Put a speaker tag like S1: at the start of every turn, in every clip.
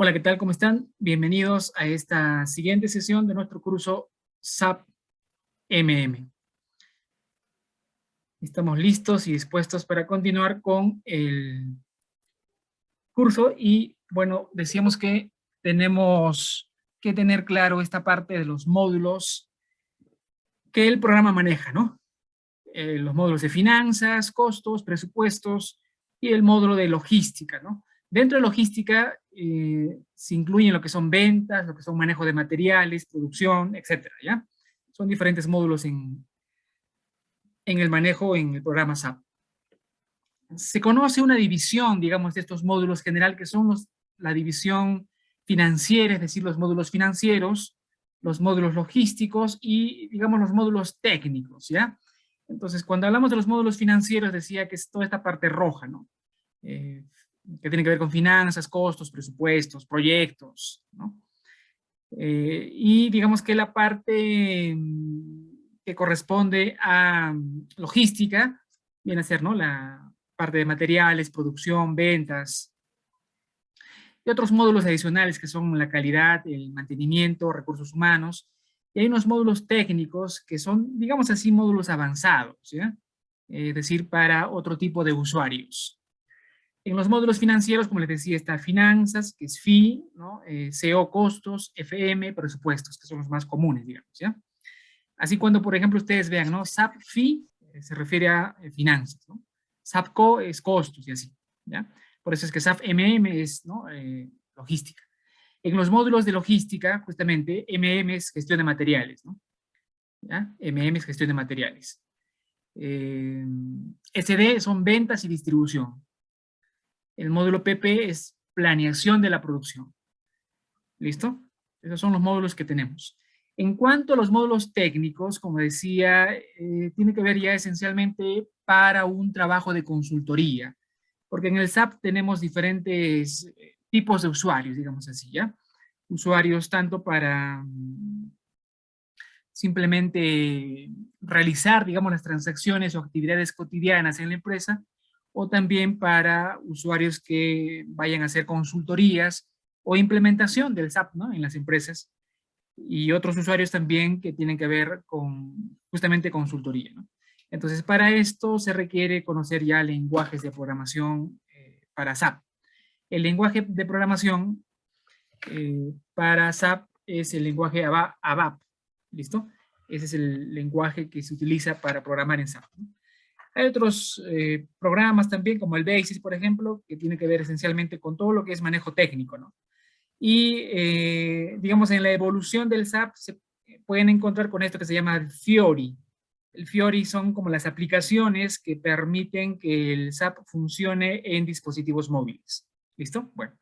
S1: Hola, ¿qué tal? ¿Cómo están? Bienvenidos a esta siguiente sesión de nuestro curso SAP MM. Estamos listos y dispuestos para continuar con el curso y, bueno, decíamos que tenemos que tener claro esta parte de los módulos que el programa maneja, ¿no? Los módulos de finanzas, costos, presupuestos y el módulo de logística, ¿no? Dentro de logística se incluyen lo que son ventas, lo que son manejo de materiales, producción, etcétera, ¿ya? Son diferentes módulos en el manejo en el programa SAP. Se conoce una división, digamos, de estos módulos general, que son la división financiera, es decir, los módulos financieros, los módulos logísticos y, digamos, los módulos técnicos, ¿ya? Entonces, cuando hablamos de los módulos financieros, decía que es toda esta parte roja, ¿no? Que tiene que ver con finanzas, costos, presupuestos, proyectos, ¿no? Y digamos que la parte que corresponde a logística viene a ser, ¿no? La parte de materiales, producción, ventas, y otros módulos adicionales que son la calidad, el mantenimiento, recursos humanos, y hay unos módulos técnicos que son, digamos así, módulos avanzados, ¿ya? Es decir, para otro tipo de usuarios. En los módulos financieros, como les decía, está finanzas, que es FI, ¿no? CO, costos, FM, presupuestos, que son los más comunes, digamos, ¿ya? Así cuando, por ejemplo, ustedes vean, ¿no? SAP FI se refiere a finanzas, ¿no? SAP CO es costos y así, ¿ya? Por eso es que SAP MM es, ¿no? Logística. En los módulos de logística, justamente, MM es gestión de materiales, ¿no? ¿Ya? MM es gestión de materiales. SD son ventas y distribución. El módulo PP es planeación de la producción. ¿Listo? Esos son los módulos que tenemos. En cuanto a los módulos técnicos, como decía, tiene que ver ya esencialmente para un trabajo de consultoría, porque en el SAP tenemos diferentes tipos de usuarios, digamos así, ¿ya? Usuarios tanto para simplemente realizar, digamos, las transacciones o actividades cotidianas en la empresa, o también para usuarios que vayan a hacer consultorías o implementación del SAP, ¿no? En las empresas, y otros usuarios también que tienen que ver con justamente consultoría, ¿no? Entonces, para esto se requiere conocer ya lenguajes de programación para SAP. El lenguaje de programación para SAP es el lenguaje ABAP, ¿listo? Ese es el lenguaje que se utiliza para programar en SAP, ¿no? Hay otros programas también, como el BASIS, por ejemplo, que tiene que ver esencialmente con todo lo que es manejo técnico, ¿no? Y, digamos, en la evolución del SAP se pueden encontrar con esto que se llama el Fiori. El Fiori son como las aplicaciones que permiten que el SAP funcione en dispositivos móviles. ¿Listo? Bueno.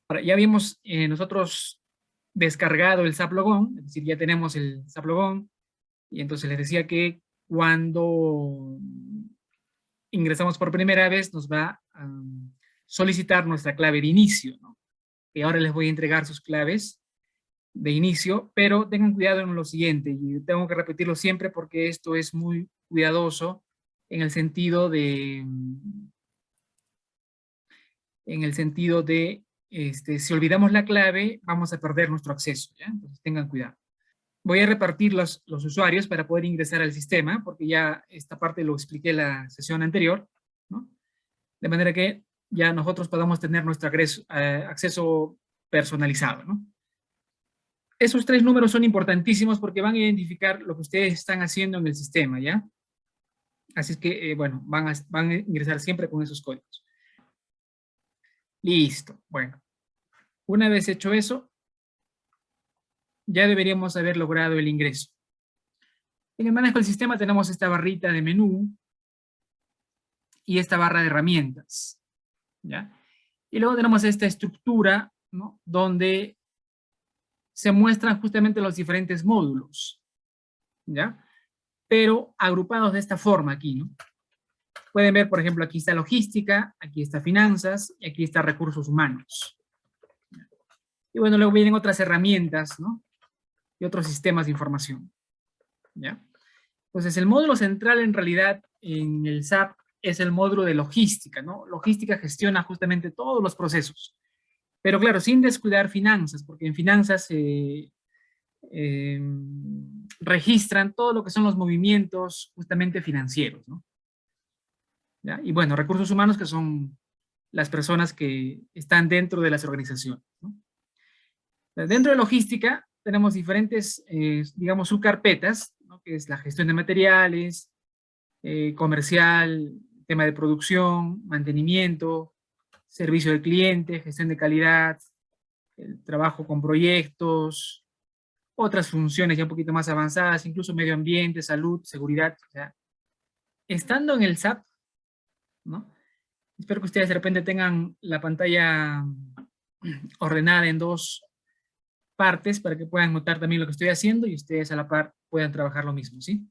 S1: Ahora, ya habíamos nosotros descargado el SAP Logon, es decir, ya tenemos el SAP Logon, y entonces les decía que cuando ingresamos por primera vez nos va a solicitar nuestra clave de inicio, ¿no? Y ahora les voy a entregar sus claves de inicio, pero tengan cuidado en lo siguiente, y tengo que repetirlo siempre porque esto es muy cuidadoso en el sentido de si olvidamos la clave, vamos a perder nuestro acceso, ¿ya? Entonces tengan cuidado. Voy a repartir los usuarios para poder ingresar al sistema, porque ya esta parte lo expliqué en la sesión anterior, ¿no? De manera que ya nosotros podamos tener nuestro acceso personalizado, ¿no? Esos tres números son importantísimos porque van a identificar lo que ustedes están haciendo en el sistema, ¿ya? Así es que, bueno, van a ingresar siempre con esos códigos. Listo. Bueno, una vez hecho eso, ya deberíamos haber logrado el ingreso. En el manejo del sistema tenemos esta barrita de menú y esta barra de herramientas, ¿ya? Y luego tenemos esta estructura, ¿no? Donde se muestran justamente los diferentes módulos, ¿ya? Pero agrupados de esta forma aquí, ¿no? Pueden ver, por ejemplo, aquí está logística, aquí está finanzas y aquí está recursos humanos. Y bueno, luego vienen otras herramientas, ¿no? Y otros sistemas de información, ¿ya? Entonces, el módulo central en realidad en el SAP es el módulo de logística, ¿no? Logística gestiona justamente todos los procesos. Pero claro, sin descuidar finanzas, porque en finanzas eh, registran todo lo que son los movimientos justamente financieros, ¿no? ¿Ya? Y bueno, recursos humanos que son las personas que están dentro de las organizaciones, ¿no? Dentro de logística tenemos diferentes, digamos, subcarpetas, ¿no? Que es la gestión de materiales, comercial, tema de producción, mantenimiento, servicio al cliente, gestión de calidad, el trabajo con proyectos, otras funciones ya un poquito más avanzadas, incluso medio ambiente, salud, seguridad. O sea, estando en el SAP, ¿no? Espero que ustedes de repente tengan la pantalla ordenada en dos partes para que puedan notar también lo que estoy haciendo y ustedes a la par puedan trabajar lo mismo, ¿sí?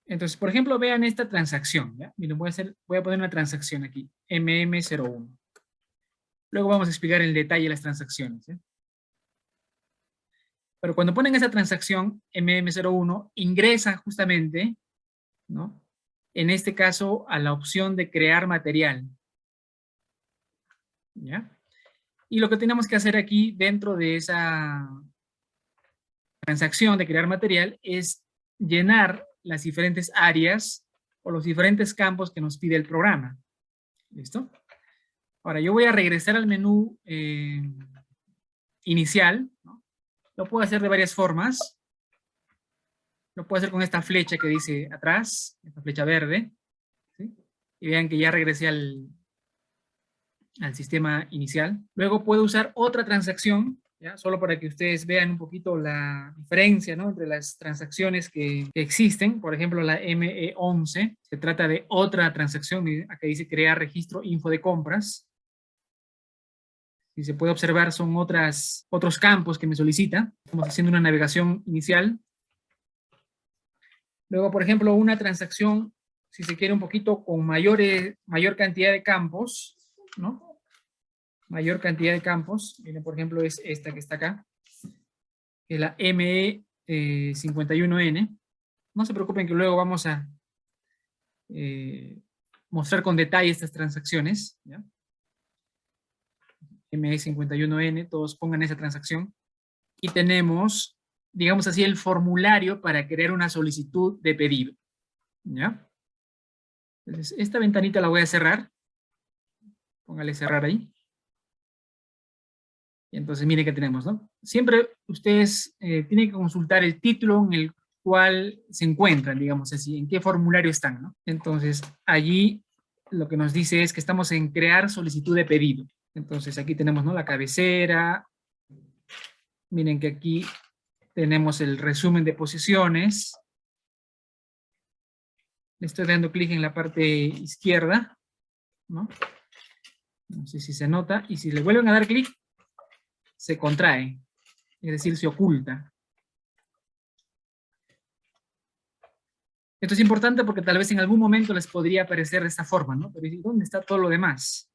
S1: Entonces, por ejemplo, vean esta transacción, ¿ya? Miren, voy a poner una transacción aquí, MM01. Luego vamos a explicar en detalle las transacciones, ¿eh? Pero cuando ponen esa transacción, MM01, ingresa justamente, ¿no? En este caso, a la opción de crear material, ¿ya? Y lo que tenemos que hacer aquí dentro de esa transacción de crear material es llenar las diferentes áreas o los diferentes campos que nos pide el programa. ¿Listo? Ahora yo voy a regresar al menú inicial, ¿no? Lo puedo hacer de varias formas. Lo puedo hacer con esta flecha que dice atrás, esta flecha verde, ¿sí? Y vean que ya regresé al sistema inicial. Luego puedo usar otra transacción, ¿ya? Solo para que ustedes vean un poquito la diferencia, ¿no? Entre las transacciones que existen. Por ejemplo, la ME11 se trata de otra transacción. Acá dice crear registro info de compras. Si se puede observar, son otros campos que me solicita. Estamos haciendo una navegación inicial. Luego, por ejemplo, una transacción, si se quiere un poquito con mayor cantidad de campos, ¿no? Mayor cantidad de campos. Miren, por ejemplo, es esta que está acá, que es la ME51N. No se preocupen que luego vamos a mostrar con detalle estas transacciones, ¿ya? ME51N, todos pongan esa transacción. Y tenemos, digamos así, el formulario para crear una solicitud de pedido, ¿ya? Entonces, esta ventanita la voy a cerrar. Póngale cerrar ahí. Y entonces miren qué tenemos, ¿no? Siempre ustedes tienen que consultar el título en el cual se encuentran, digamos así, en qué formulario están, ¿no? Entonces, allí lo que nos dice es que estamos en crear solicitud de pedido. Entonces, aquí tenemos, ¿no? La cabecera. Miren que aquí tenemos el resumen de posiciones. Le estoy dando clic en la parte izquierda, ¿no? No sé si se nota. Y si le vuelven a dar clic, se contrae, es decir, se oculta. Esto es importante porque tal vez en algún momento les podría aparecer de esta forma, ¿no? Pero ¿dónde está todo lo demás?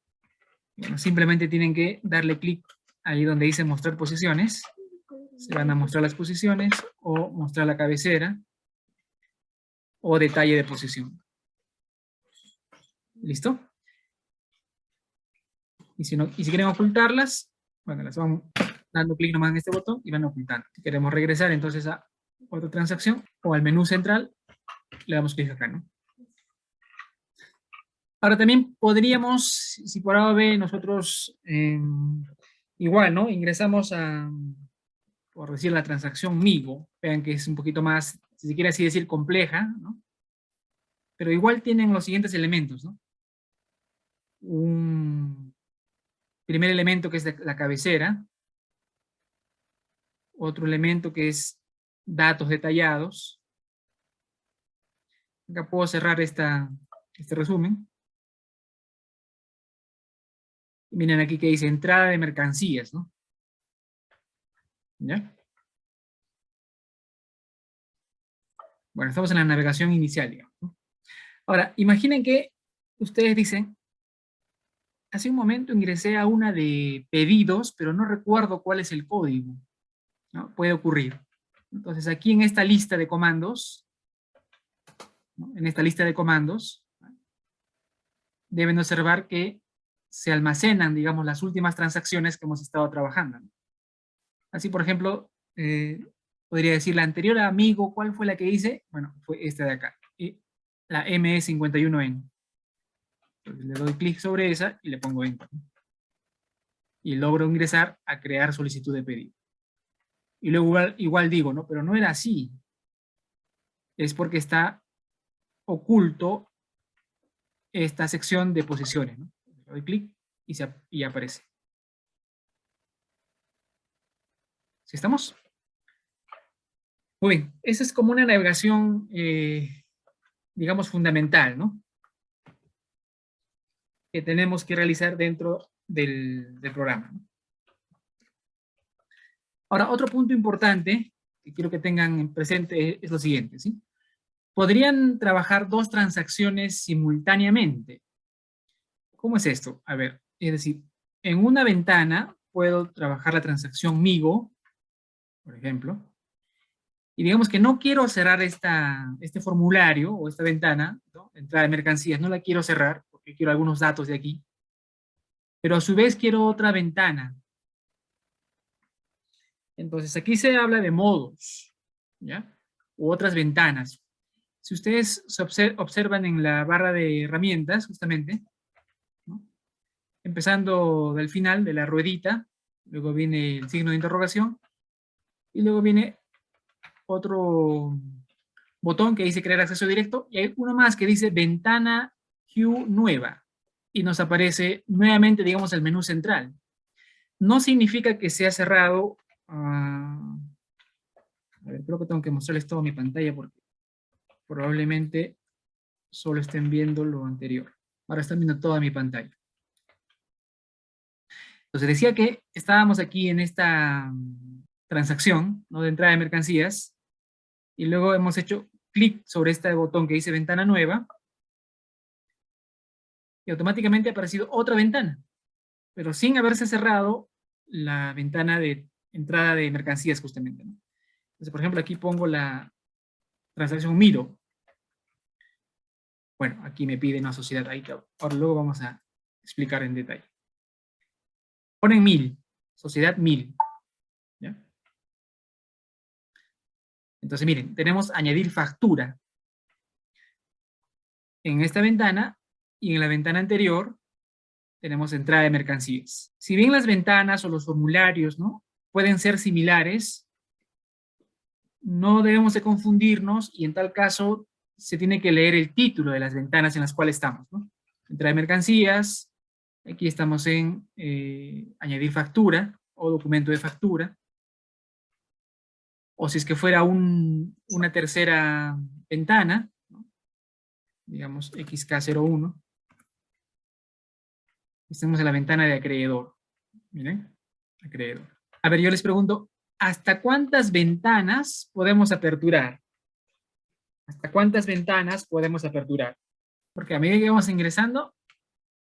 S1: Bueno, simplemente tienen que darle clic ahí donde dice mostrar posiciones. Se van a mostrar las posiciones o mostrar la cabecera o detalle de posición. ¿Listo? Y si quieren ocultarlas, bueno, las van dando clic nomás en este botón y van ocultando. Si queremos regresar entonces a otra transacción o al menú central, le damos clic acá, ¿no? Ahora también podríamos, si por A o B nosotros igual, ¿no? Ingresamos por decir, la transacción Migo. Vean que es un poquito más, si se quiere así decir, compleja, ¿no? Pero igual tienen los siguientes elementos, ¿no? Un primer elemento que es la cabecera. Otro elemento que es datos detallados. Acá puedo cerrar este resumen. Miren aquí que dice entrada de mercancías, ¿no? ¿Ya? Bueno, estamos en la navegación inicial, digamos, ¿no? Ahora, imaginen que ustedes dicen, hace un momento ingresé a una de pedidos, pero no recuerdo cuál es el código, ¿no? Puede ocurrir. Entonces, aquí en esta lista de comandos, ¿no? En esta lista de comandos, deben observar que se almacenan, digamos, las últimas transacciones que hemos estado trabajando, ¿no? Así, por ejemplo, podría decir la anterior a amigo, ¿cuál fue la que hice? Bueno, fue esta de acá, y la ME51N. Entonces le doy clic sobre esa y le pongo Enter, ¿no? Y logro ingresar a crear solicitud de pedido. Y luego igual digo, ¿no? Pero no era así. Es porque está oculto esta sección de posiciones, ¿no? Le doy clic y aparece. ¿Sí estamos? Muy bien, esa es como una navegación, digamos, fundamental, ¿no? Que tenemos que realizar dentro del programa, ¿no? Ahora, otro punto importante que quiero que tengan en presente es lo siguiente, ¿sí? Podrían trabajar dos transacciones simultáneamente. ¿Cómo es esto? A ver, es decir, en una ventana puedo trabajar la transacción Migo, por ejemplo, y digamos que no quiero cerrar este formulario o esta ventana, ¿no? Entrada de mercancías, no la quiero cerrar porque quiero algunos datos de aquí, pero a su vez quiero otra ventana. Entonces aquí se habla de modos, ¿ya? U otras ventanas. Si ustedes observan en la barra de herramientas, justamente, ¿no? Empezando del final de la ruedita, luego viene el signo de interrogación, y luego viene otro botón que dice crear acceso directo, y hay uno más que dice ventana Q nueva, y nos aparece nuevamente, digamos, el menú central. No significa que sea cerrado. A ver, creo que tengo que mostrarles toda mi pantalla porque probablemente solo estén viendo lo anterior. Ahora están viendo toda mi pantalla. Entonces decía que estábamos aquí en esta transacción, ¿no? De entrada de mercancías, y luego hemos hecho clic sobre este botón que dice ventana nueva, y automáticamente ha aparecido otra ventana, pero sin haberse cerrado la ventana de entrada de mercancías justamente, ¿no? Entonces, por ejemplo, aquí pongo la transacción Miro. Bueno, aquí me pide una sociedad. Ahora luego vamos a explicar en detalle. Ponen 1000, sociedad 1000. ¿Ya? Entonces, miren, tenemos añadir factura en esta ventana, y en la ventana anterior tenemos entrada de mercancías. Si bien las ventanas o los formularios, ¿no?, pueden ser similares, no debemos de confundirnos, y en tal caso se tiene que leer el título de las ventanas en las cuales estamos, ¿no? Entrada de mercancías, aquí estamos en añadir factura o documento de factura, o si es que fuera una tercera ventana, ¿no?, digamos XK01, estamos en la ventana de acreedor. Miren, acreedor. A ver, yo les pregunto, ¿hasta cuántas ventanas podemos aperturar? ¿Hasta cuántas ventanas podemos aperturar? Porque a medida que vamos ingresando,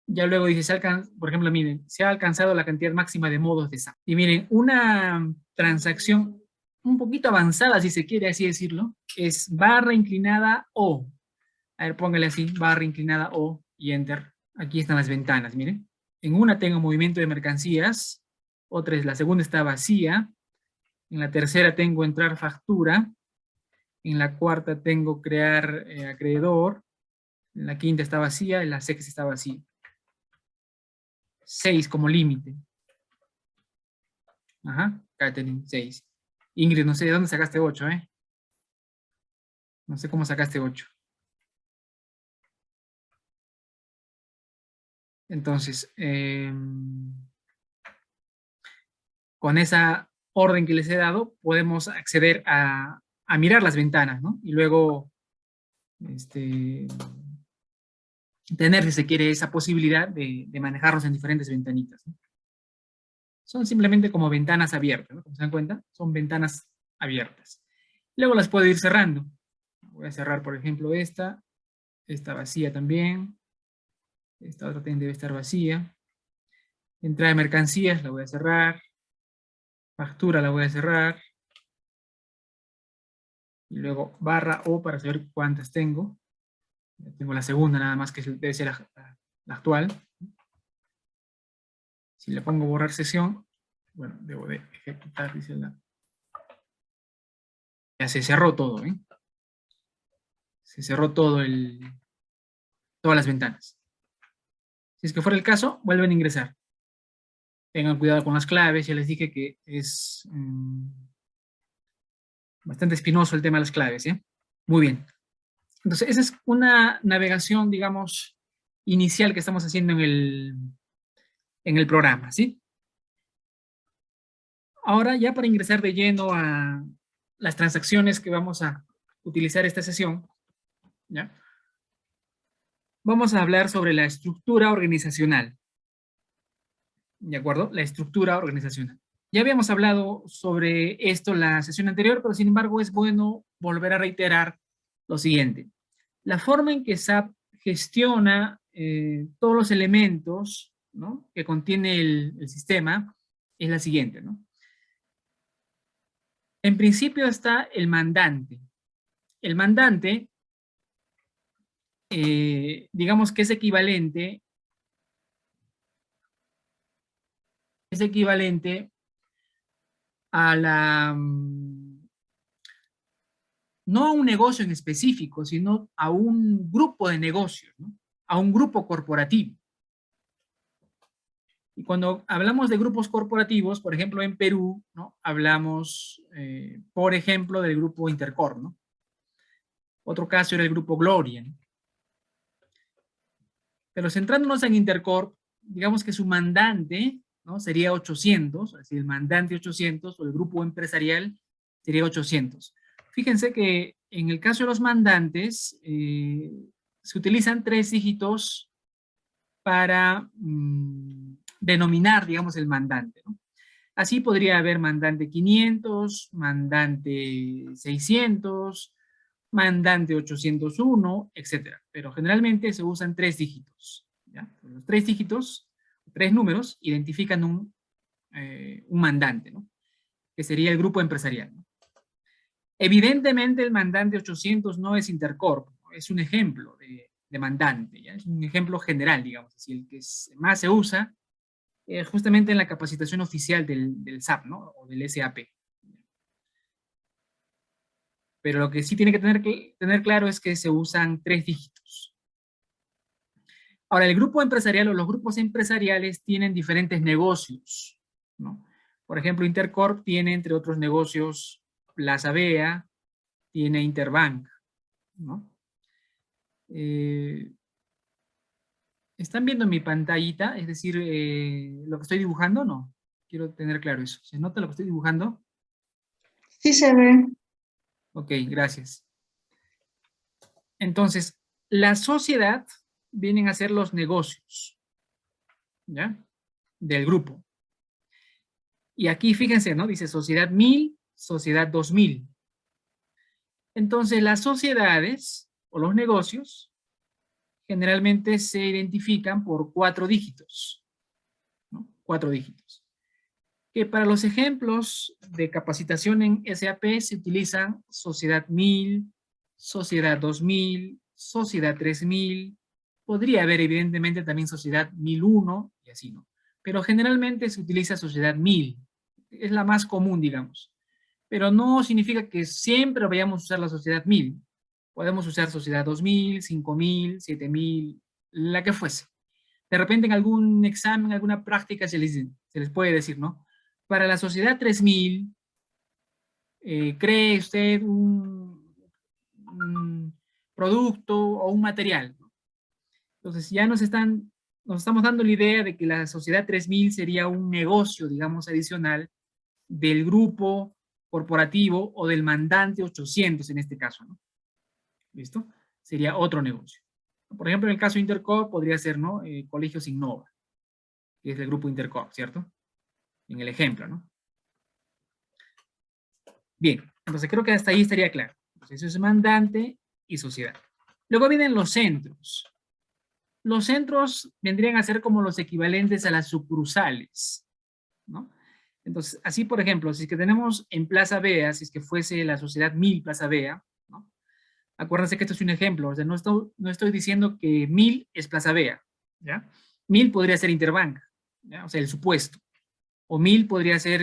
S1: ya luego dice, por ejemplo, miren, se ha alcanzado la cantidad máxima de modos de SAP. Y miren, una transacción un poquito avanzada, si se quiere así decirlo, es barra inclinada O. A ver, póngale así, barra inclinada O y Enter. Aquí están las ventanas, miren. En una tengo movimiento de mercancías, la segunda está vacía, en la tercera tengo entrar factura, en la cuarta tengo crear acreedor, en la quinta está vacía, en la sexta está vacía. 6 como límite. Ajá, Catherine, 6. Ingrid, no sé de dónde sacaste 8, ¿eh? No sé cómo sacaste 8. Entonces, con esa orden que les he dado, podemos acceder a mirar las ventanas, ¿no? Y luego, tener, si se quiere, esa posibilidad de manejarlos en diferentes ventanitas, ¿no? Son simplemente como ventanas abiertas, ¿no? Como se dan cuenta, son ventanas abiertas. Luego las puedo ir cerrando. Voy a cerrar, por ejemplo, esta vacía también. Esta otra también debe estar vacía. Entrada de mercancías la voy a cerrar. Factura la voy a cerrar. Y luego barra O para saber cuántas tengo. Tengo la segunda nada más, que debe ser la actual. Si le pongo borrar sesión, bueno, debo de ejecutar, dice la... Ya se cerró todo, ¿eh? Se cerró todo todas las ventanas. Si es que fuera el caso, vuelven a ingresar. Tengan cuidado con las claves, ya les dije que es bastante espinoso el tema de las claves, ¿eh? Muy bien. Entonces, esa es una navegación, digamos, inicial que estamos haciendo en el programa, ¿sí? Ahora, ya para ingresar de lleno a las transacciones que vamos a utilizar esta sesión, ¿ya? Vamos a hablar sobre la estructura organizacional. ¿De acuerdo? La estructura organizacional. Ya habíamos hablado sobre esto en la sesión anterior, pero sin embargo es bueno volver a reiterar lo siguiente. La forma en que SAP gestiona todos los elementos, ¿no?, que contiene el sistema es la siguiente, ¿no? En principio está el mandante. El mandante, digamos que es equivalente a no a un negocio en específico, sino a un grupo de negocios, ¿no?, a un grupo corporativo. Y cuando hablamos de grupos corporativos, por ejemplo, en Perú, ¿no?, hablamos, por ejemplo, del grupo Intercorp, ¿no? Otro caso era el grupo Gloria, ¿no? Pero centrándonos en Intercorp, digamos que su mandante, ¿no?, sería 800, es decir, el mandante 800, o el grupo empresarial sería 800. Fíjense que en el caso de los mandantes, se utilizan 3 dígitos para denominar, digamos, el mandante, ¿no? Así podría haber mandante 500, mandante 600, mandante 801, etcétera. Pero generalmente se usan 3 dígitos, ¿ya? Los 3 dígitos, 3 números, identifican un mandante, ¿no?, que sería el grupo empresarial, ¿no? Evidentemente el mandante 800 no es Intercorp, ¿no? Es un ejemplo de mandante, ¿ya? Es un ejemplo general, digamos, así, el que más se usa justamente en la capacitación oficial del SAP, ¿no?, o del SAP. Pero lo que sí tiene que tener claro es que se usan 3 dígitos. Ahora, el grupo empresarial o los grupos empresariales tienen diferentes negocios, ¿no? Por ejemplo, Intercorp tiene, entre otros negocios, Plaza Vea, tiene Interbank, ¿no? ¿Están viendo mi pantallita? Es decir, lo que estoy dibujando, ¿no? Quiero tener claro eso. ¿Se nota lo que estoy dibujando?
S2: Sí se ve.
S1: Ok, gracias. Entonces, la sociedad vienen a ser los negocios, ¿ya?, del grupo. Y aquí fíjense, ¿no?, dice sociedad 1000, sociedad 2000. Entonces, las sociedades o los negocios generalmente se identifican por 4 dígitos, ¿no? 4 dígitos. Que para los ejemplos de capacitación en SAP se utilizan sociedad 1000, sociedad 2000, sociedad 3000, podría haber evidentemente también sociedad 1001 y así, ¿no? Pero generalmente se utiliza sociedad 1000, es la más común, digamos. Pero no significa que siempre vayamos a usar la sociedad 1000. Podemos usar sociedad 2000, 5000, 7000, la que fuese. De repente en algún examen, alguna práctica se les puede decir, ¿no? Para la sociedad 3000, cree usted un producto o un material, ¿no? Entonces ya nos estamos dando la idea de que la sociedad 3000 sería un negocio, digamos, adicional del grupo corporativo o del mandante 800 en este caso, ¿no? ¿Listo? Sería otro negocio. Por ejemplo, en el caso de Intercorp podría ser, ¿no?, Colegios Innova, que es el grupo Intercorp, ¿cierto? En el ejemplo, ¿no? Bien, entonces creo que hasta ahí estaría claro. Entonces eso es mandante y sociedad. Luego vienen los centros. Los centros vendrían a ser como los equivalentes a las sucursales, ¿no? Entonces, así por ejemplo, si es que tenemos en Plaza Vea, si es que fuese la sociedad 1000 Plaza Vea, ¿no?, Acuérdense que esto es un ejemplo, o sea, no estoy diciendo que 1000 es Plaza Vea, ¿ya? 1000 podría ser Interbank, ¿ya? O sea, el supuesto. O 1000 podría ser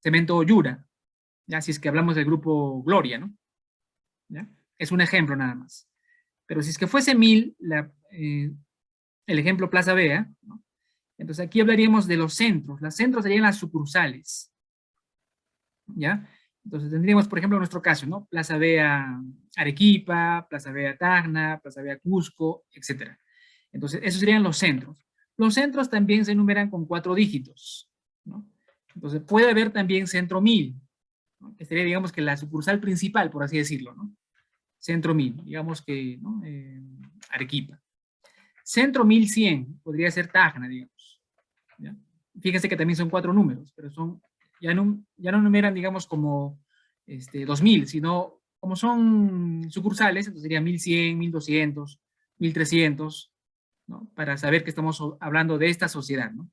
S1: Cemento Yura, ¿ya? Si es que hablamos del grupo Gloria, ¿no? ¿Ya? Es un ejemplo nada más. Pero si es que fuese 1000, el ejemplo Plaza Vea, ¿no? Entonces aquí hablaríamos de los centros. Los centros serían las sucursales, ¿ya? Entonces tendríamos, por ejemplo, en nuestro caso, ¿no? Plaza Vea Arequipa, Plaza Vea Tacna, Plaza Vea Cusco, etc. Entonces, esos serían los centros. Los centros también se enumeran con 4 dígitos, ¿no? Entonces, puede haber también centro 1000, ¿no? Que sería, digamos, que la sucursal principal, por así decirlo, ¿no? Centro 1000, digamos que, ¿no? Arequipa. Centro 1100 podría ser Tacna, digamos, ¿ya? Fíjense que también son 4 números, pero son, ya no numeran, digamos, como 2000, sino como son sucursales, entonces sería 1100, 1200, 1300, ¿no? Para saber que estamos hablando de esta sociedad, ¿no?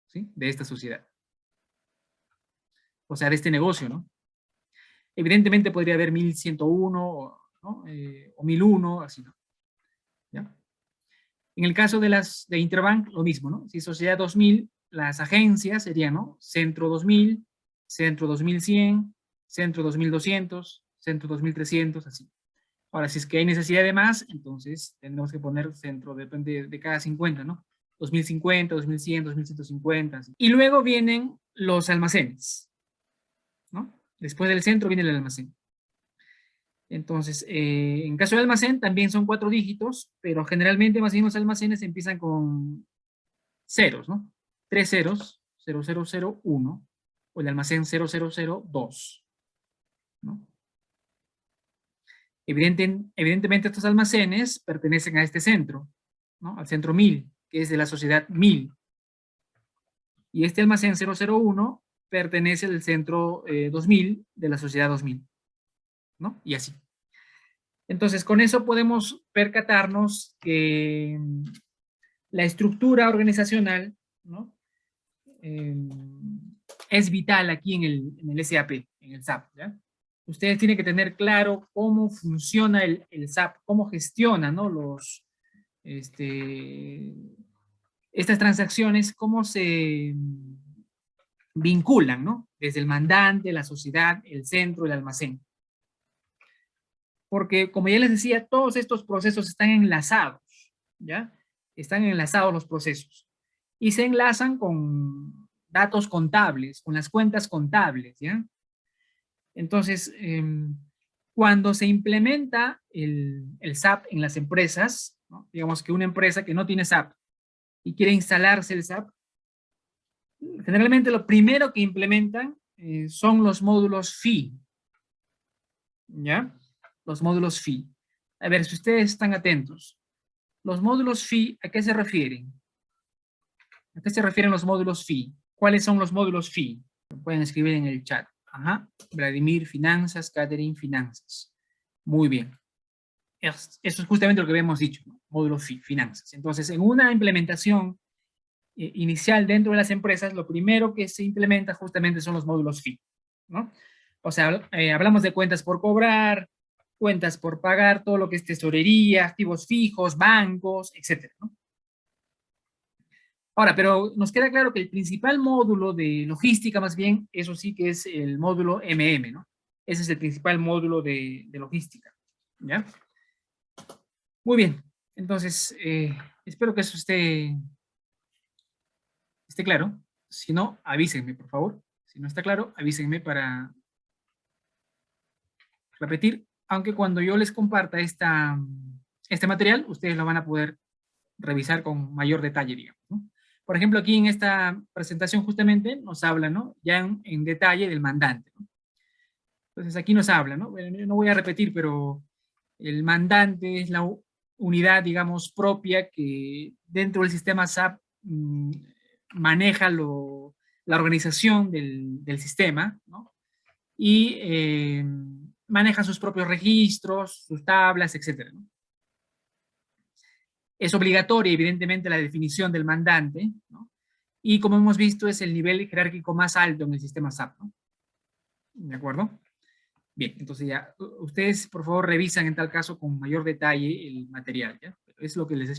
S1: ¿Sí? De esta sociedad. O sea, de este negocio, ¿no? Evidentemente podría haber 1101, ¿no? O 1001, así, ¿no? ¿Ya? En el caso de Interbank, lo mismo, ¿no? Si Sociedad 2000, las agencias serían, ¿no? Centro 2000, Centro 2100, Centro 2200, Centro 2300, así. Ahora, si es que hay necesidad de más, entonces tendremos que poner centro, depende de cada 50, ¿no? 2050, 2100, 2150, así. Y luego vienen los almacenes, ¿no? Después del centro viene el almacén. Entonces, en caso de almacén también son 4 dígitos, pero generalmente más bien los almacenes empiezan con ceros, ¿no? 3 ceros, 0001, o el almacén 0002, ¿no? Evidentemente estos almacenes pertenecen a este centro, ¿no? Al centro 1000, que es de la sociedad 1000. Y este almacén 001 pertenece al centro 2000 de la sociedad 2000, ¿no? Y así. Entonces, con eso podemos percatarnos que la estructura organizacional, ¿no? Es vital aquí en el SAP, en el SAP, ¿ya? Ustedes tienen que tener claro cómo funciona el SAP, cómo gestiona, ¿no? Estas transacciones, cómo se vinculan, ¿no? Desde el mandante, la sociedad, el centro, el almacén. Porque, como ya les decía, todos estos procesos están enlazados, ¿ya? Están enlazados los procesos. Y se enlazan con datos contables, con las cuentas contables, ¿ya? Entonces, cuando se implementa el SAP en las empresas, ¿no? Digamos que una empresa que no tiene SAP y quiere instalarse el SAP, generalmente lo primero que implementan son los módulos FI, ¿ya? Los módulos FI. A ver, si ustedes están atentos, los módulos FI, ¿a qué se refieren? ¿A qué se refieren los módulos FI? ¿Cuáles son los módulos FI? Lo pueden escribir en el chat. Ajá. Vladimir, finanzas, Catherine, finanzas. Muy bien. Eso es justamente lo que habíamos dicho, ¿no? Módulo FI, finanzas. Entonces, en una implementación inicial dentro de las empresas, lo primero que se implementa justamente son los módulos FI, ¿no? O sea, hablamos de cuentas por cobrar, cuentas por pagar, todo lo que es tesorería, activos fijos, bancos, etcétera, ¿no? Ahora, pero nos queda claro que el principal módulo de logística, más bien, eso sí que es el módulo MM, ¿no? Ese es el principal módulo de logística, ¿ya? Muy bien, entonces, espero que eso esté claro. Si no, avísenme, por favor. Si no está claro, avísenme para repetir, aunque cuando yo les comparta este material, ustedes lo van a poder revisar con mayor detalle, digamos, ¿no? Por ejemplo, aquí en esta presentación justamente nos habla, ¿no? Ya en detalle del mandante, ¿no? Entonces aquí nos habla, ¿no? Bueno, yo no voy a repetir, pero el mandante es la unidad, digamos, propia que dentro del sistema SAP maneja la organización del sistema, ¿no? Y maneja sus propios registros, sus tablas, etcétera, ¿no? Es obligatoria, evidentemente, la definición del mandante, ¿no? Y como hemos visto, es el nivel jerárquico más alto en el sistema SAP, ¿no? ¿De acuerdo? Bien, entonces ya, ustedes por favor revisan en tal caso con mayor detalle el material, ¿ya? Es lo que les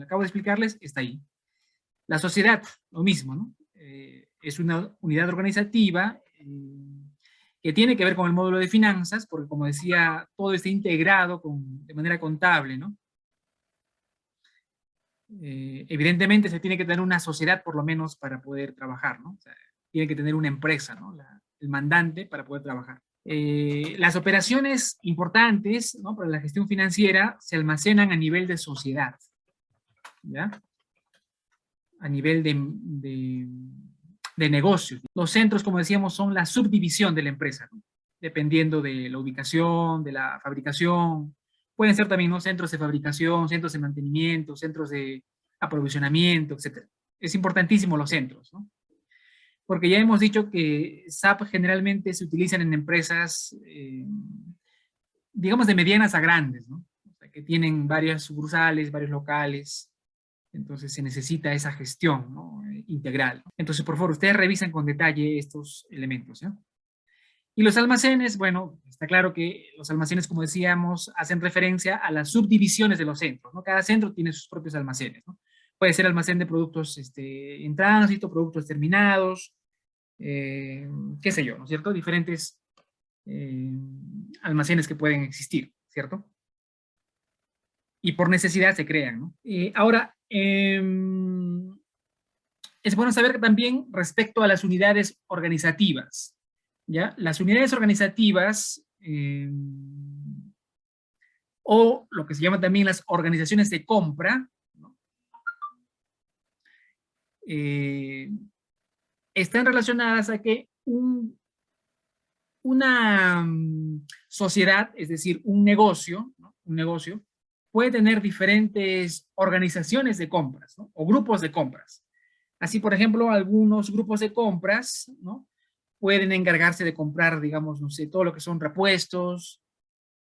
S1: acabo de explicarles, está ahí. La sociedad, lo mismo, ¿no? Es una unidad organizativa que tiene que ver con el módulo de finanzas, porque como decía, todo está integrado de manera contable, ¿no? Evidentemente se tiene que tener una sociedad por lo menos para poder trabajar, ¿no? O sea, tiene que tener una empresa, ¿no? El mandante para poder trabajar. Las operaciones importantes, ¿no? Para la gestión financiera se almacenan a nivel de sociedad, ¿ya? A nivel de negocios. Los centros, como decíamos, son la subdivisión de la empresa, ¿no? Dependiendo de la ubicación, de la fabricación. Pueden ser también, ¿no? Centros de fabricación, centros de mantenimiento, centros de aprovisionamiento, etc. Es importantísimo los centros, ¿no? Porque ya hemos dicho que SAP generalmente se utilizan en empresas, digamos, de medianas a grandes, ¿no? O sea, que tienen varias sucursales, varios locales. Entonces se necesita esa gestión, ¿no? Integral. Entonces, por favor, ustedes revisan con detalle estos elementos, ¿no? Y los almacenes, bueno, está claro que los almacenes, como decíamos, hacen referencia a las subdivisiones de los centros, ¿no? Cada centro tiene sus propios almacenes, ¿no? Puede ser almacén de productos en tránsito, productos terminados, qué sé yo, ¿no es cierto? Diferentes almacenes que pueden existir, ¿cierto? Y por necesidad se crean, ¿no? Ahora, es bueno saber también respecto a las unidades organizativas, ¿ya? Las unidades organizativas, o lo que se llama también las organizaciones de compra, ¿no? Están relacionadas a que una sociedad, es decir, un negocio, ¿no? Un negocio, puede tener diferentes organizaciones de compras, ¿no? O grupos de compras. Así, por ejemplo, algunos grupos de compras, ¿no? Pueden encargarse de comprar, digamos, no sé, todo lo que son repuestos.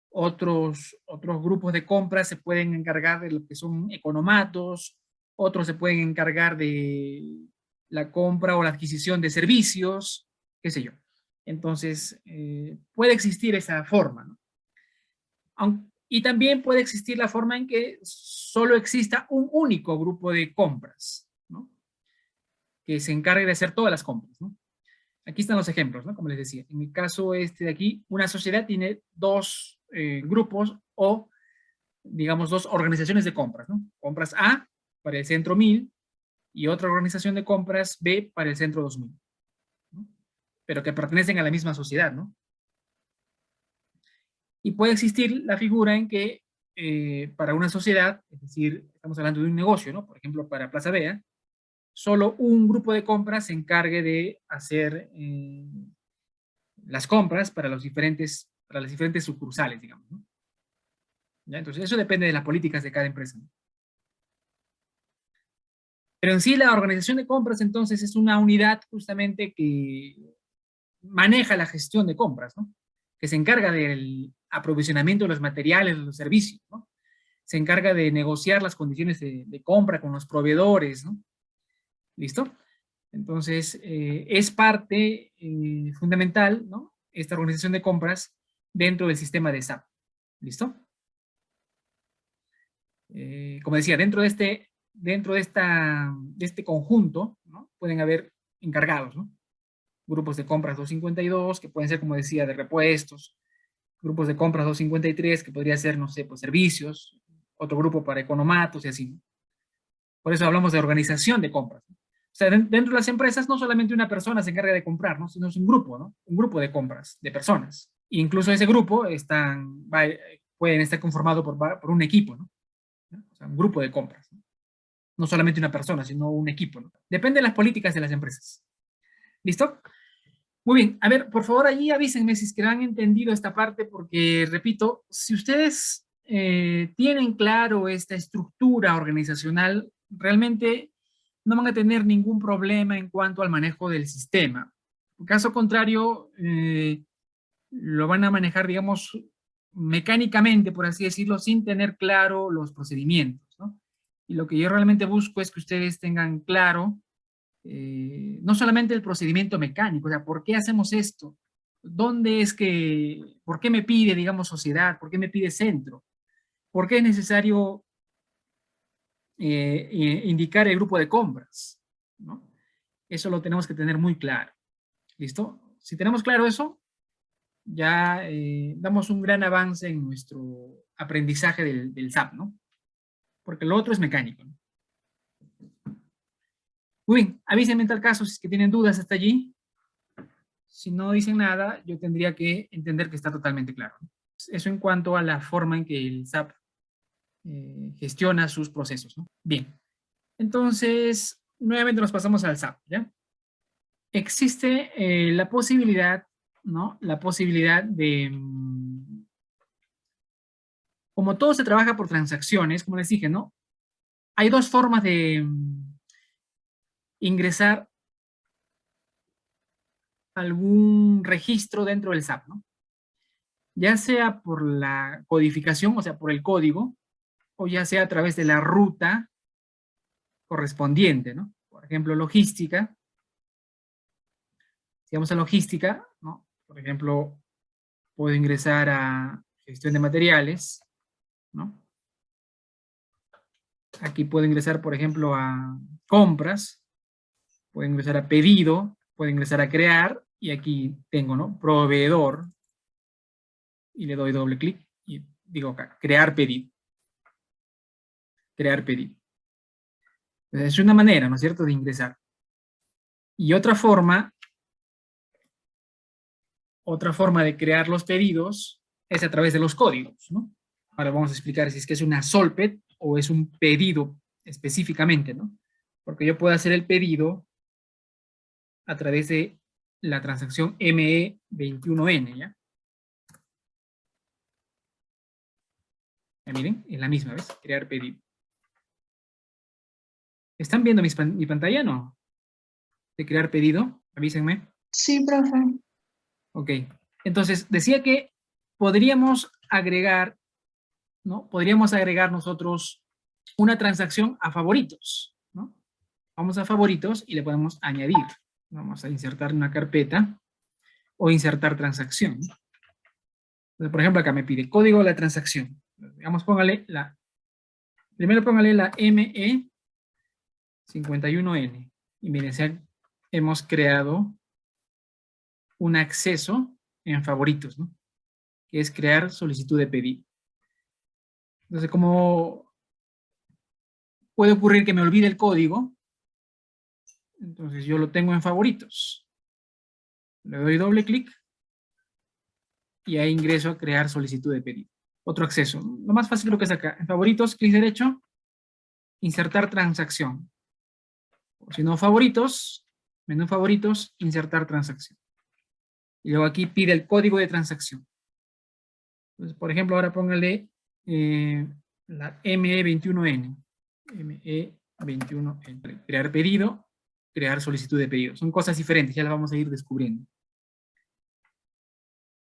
S1: Otros grupos de compras se pueden encargar de lo que son economatos. Otros se pueden encargar de la compra o la adquisición de servicios, qué sé yo. Entonces, puede existir esa forma, ¿no? Y también puede existir la forma en que solo exista un único grupo de compras, ¿no? Que se encargue de hacer todas las compras, ¿no? Aquí están los ejemplos, ¿no? Como les decía, en el caso este de aquí, una sociedad tiene dos grupos o, digamos, dos organizaciones de compras, ¿no? Compras A para el centro 1000 y otra organización de compras B para el centro 2000, ¿no? Pero que pertenecen a la misma sociedad, ¿no? Y puede existir la figura en que para una sociedad, es decir, estamos hablando de un negocio, ¿no? Por ejemplo, para Plaza Vea, solo un grupo de compras se encargue de hacer las compras para las diferentes sucursales, digamos, ¿no? ¿Ya? Entonces, eso depende de las políticas de cada empresa, ¿no? Pero en sí, la organización de compras, entonces, es una unidad justamente que maneja la gestión de compras, ¿no? Que se encarga del aprovisionamiento de los materiales, de los servicios, ¿no? Se encarga de negociar las condiciones de compra con los proveedores, ¿no? ¿Listo? Entonces, es parte fundamental, ¿no? Esta organización de compras dentro del sistema de SAP. ¿Listo? Como decía, dentro de este conjunto, ¿no? Pueden haber encargados, ¿no? Grupos de compras 252, que pueden ser, como decía, de repuestos. Grupos de compras 253, que podría ser, no sé, pues servicios. Otro grupo para economatos y así, ¿no? Por eso hablamos de organización de compras, ¿no? O sea, dentro de las empresas no solamente una persona se encarga de comprar, ¿no? Sino es un grupo, ¿no? Un grupo de compras, de personas. E incluso ese grupo pueden estar conformado por un equipo, ¿no? O sea, un grupo de compras, ¿no? No solamente una persona, sino un equipo, ¿no? Depende de las políticas de las empresas. ¿Listo? Muy bien. A ver, por favor, allí avísenme si es que han entendido esta parte, porque, repito, si ustedes tienen claro esta estructura organizacional, realmente no van a tener ningún problema en cuanto al manejo del sistema. En caso contrario, lo van a manejar, digamos, mecánicamente, por así decirlo, sin tener claro los procedimientos, ¿no? Y lo que yo realmente busco es que ustedes tengan claro no solamente el procedimiento mecánico, o sea, ¿por qué hacemos esto? ¿Dónde es que, por qué me pide, digamos, sociedad? ¿Por qué me pide centro? ¿Por qué es necesario indicar el grupo de compras? ¿No? Eso lo tenemos que tener muy claro. ¿Listo? Si tenemos claro eso, ya damos un gran avance en nuestro aprendizaje del SAP, ¿no? Porque lo otro es mecánico, ¿no? Muy bien, avísenme en tal caso si es que tienen dudas hasta allí. Si no dicen nada, yo tendría que entender que está totalmente claro, ¿no? Eso en cuanto a la forma en que el SAP gestiona sus procesos, ¿no? Bien, entonces, nuevamente nos pasamos al SAP, ¿ya? Existe la posibilidad, ¿no? La posibilidad de, como todo se trabaja por transacciones, como les dije, ¿no? Hay dos formas de ingresar algún registro dentro del SAP, ¿no? Ya sea por la codificación, o sea, por el código, o ya sea a través de la ruta correspondiente, ¿no? Por ejemplo, logística. Si vamos a logística, ¿no? Por ejemplo, puedo ingresar a gestión de materiales, ¿no? Aquí puedo ingresar, por ejemplo, a compras, puedo ingresar a pedido, puedo ingresar a crear, y aquí tengo, ¿no? Proveedor, y le doy doble clic, y digo acá, crear pedido. Crear pedido. Entonces, es una manera, ¿no es cierto?, de ingresar. Y otra forma de crear los pedidos es a través de los códigos, ¿no? Ahora vamos a explicar si es que es una solped o es un pedido específicamente, ¿no? Porque yo puedo hacer el pedido a través de la transacción ME21N, ¿ya? Ya miren, es la misma, ¿ves? Crear pedido. ¿Están viendo mi pantalla, no? De crear pedido, avísenme.
S2: Sí, profe.
S1: Ok, entonces decía que podríamos agregar, ¿no? Podríamos agregar nosotros una transacción a favoritos, ¿no? Vamos a favoritos y le podemos añadir. Vamos a insertar una carpeta o insertar transacción. Entonces, por ejemplo, acá me pide código de la transacción. Digamos, primero póngale la ME51N. Y miren, hemos creado un acceso en favoritos, ¿no? Que es crear solicitud de pedido. Entonces, como puede ocurrir que me olvide el código, entonces yo lo tengo en favoritos. Le doy doble clic y ahí ingreso a crear solicitud de pedido. Otro acceso. Lo más fácil creo que es acá. En favoritos, clic derecho, insertar transacción. O si no, favoritos, menú favoritos, insertar transacción. Y luego aquí pide el código de transacción. Entonces, por ejemplo, ahora póngale la ME21N. ME21N. Crear pedido, crear solicitud de pedido. Son cosas diferentes, ya las vamos a ir descubriendo.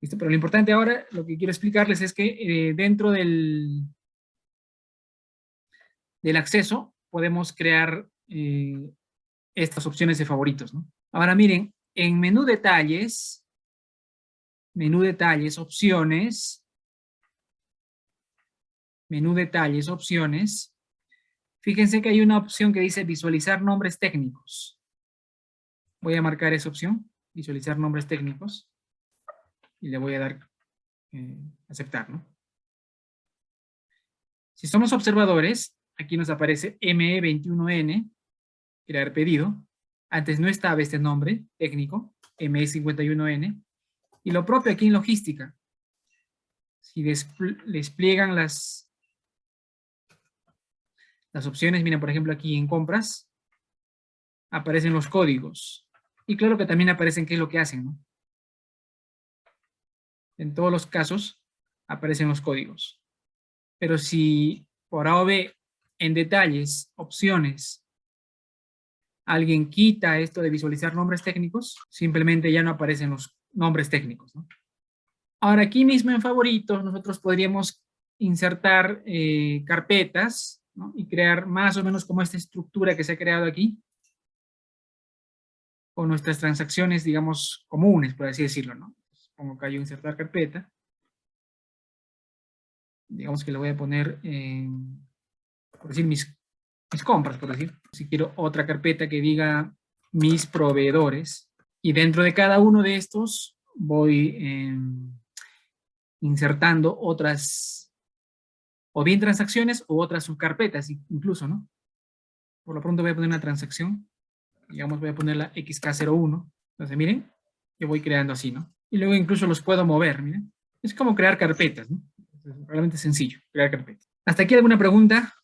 S1: ¿Listo? Pero lo importante ahora, lo que quiero explicarles es que dentro del acceso podemos crear estas opciones de favoritos, ¿no? Ahora miren, en menú detalles, opciones, fíjense que hay una opción que dice visualizar nombres técnicos. Voy a marcar esa opción, visualizar nombres técnicos, y le voy a dar aceptar, ¿no? Si somos observadores, aquí nos aparece ME21N, crear pedido. Antes no estaba este nombre técnico, ME51N. Y lo propio aquí en logística. Si despliegan las opciones, miren, por ejemplo, aquí en compras, aparecen los códigos. Y claro que también aparecen qué es lo que hacen, ¿no? En todos los casos aparecen los códigos. Pero si por A o B, en detalles, opciones, alguien quita esto de visualizar nombres técnicos, simplemente ya no aparecen los nombres técnicos, ¿no? Ahora aquí mismo en favoritos nosotros podríamos insertar carpetas, ¿no? Y crear más o menos como esta estructura que se ha creado aquí, con nuestras transacciones, digamos, comunes, por así decirlo, ¿no? Pongo acá yo insertar carpeta. Digamos que le voy a poner, por decir, mis compras, por decir. Si quiero otra carpeta que diga mis proveedores. Y dentro de cada uno de estos voy insertando otras, o bien transacciones o otras subcarpetas incluso, ¿no? Por lo pronto voy a poner una transacción. Digamos, voy a poner la XK01. Entonces, miren, yo voy creando así, ¿no? Y luego incluso los puedo mover, miren. Es como crear carpetas, ¿no? Es realmente sencillo, crear carpetas. ¿Hasta aquí alguna pregunta?